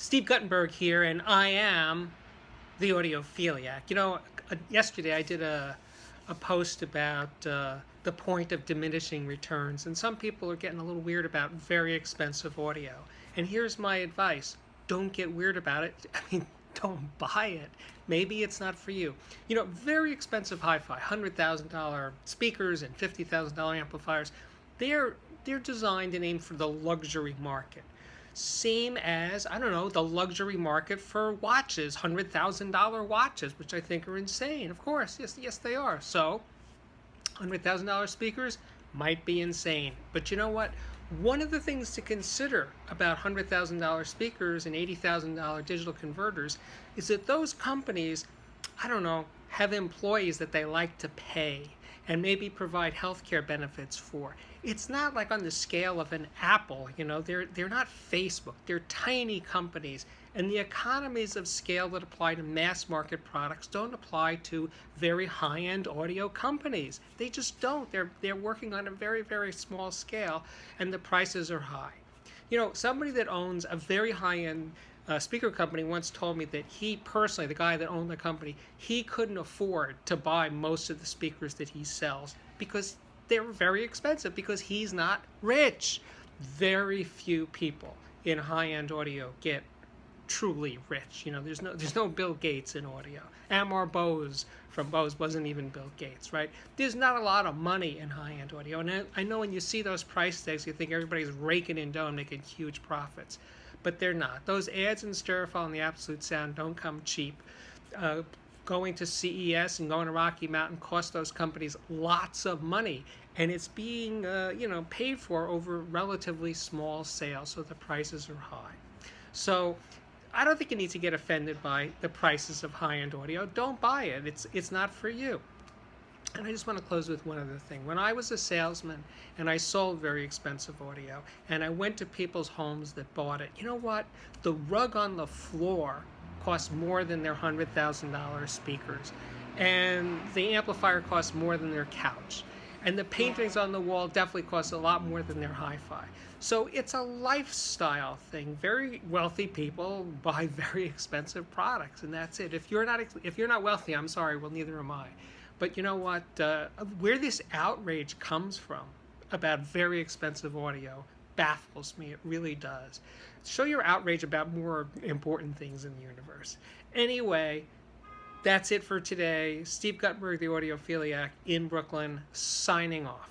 Steve Guttenberg here, and I am the Audiophiliac. Yesterday I did a post about the point of diminishing returns, and some people are getting a little weird about very expensive audio. And here's my advice: don't get weird about it. Don't buy it. Maybe it's not for you. Very expensive hi-fi, $100,000 speakers and $50,000 amplifiers. They're designed and aimed for the luxury market. Same as, I don't know, the luxury market for watches, $100,000 watches, which I think are insane. Of course, yes, they are. So, $100,000 speakers might be insane. But you know what? One of the things to consider about $100,000 speakers and $80,000 digital converters is that those companies, I don't know, have employees that they like to pay and maybe provide healthcare benefits for. It's not like on the scale of an Apple, they're not Facebook. They're tiny companies, and the economies of scale that apply to mass market products don't apply to very high-end audio companies. They just don't. They're working on a very, very small scale, and the prices are high. Somebody that owns a very high-end speaker company once told me that he personally, the guy that owned the company, he couldn't afford to buy most of the speakers that he sells because they're very expensive, because he's not rich. Very few people in high-end audio get truly rich. There's no Bill Gates in audio. Amar Bose from Bose wasn't even Bill Gates, right? There's not a lot of money in high-end audio. And I know when you see those price tags, you think everybody's raking in dough and making huge profits. But they're not. Those ads in Stereophone and the Absolute Sound don't come cheap. Going to CES and going to Rocky Mountain cost those companies lots of money, and it's being paid for over relatively small sales, so the prices are high. So I don't think you need to get offended by the prices of high-end audio. Don't buy it. It's not for you. And I just want to close with one other thing. When I was a salesman and I sold very expensive audio, and I went to people's homes that bought it, you know what? The rug on the floor cost more than their $100,000 speakers, and the amplifier costs more than their couch, and the paintings on the wall definitely cost a lot more than their hi-fi. So it's a lifestyle thing. Very wealthy people buy very expensive products, and that's it. If you're not wealthy, I'm sorry. Well, neither am I. But you know what? Where this outrage comes from about very expensive audio baffles me. It really does. Show your outrage about more important things in the universe. Anyway, that's it for today. Steve Guttenberg, the Audiophiliac in Brooklyn, signing off.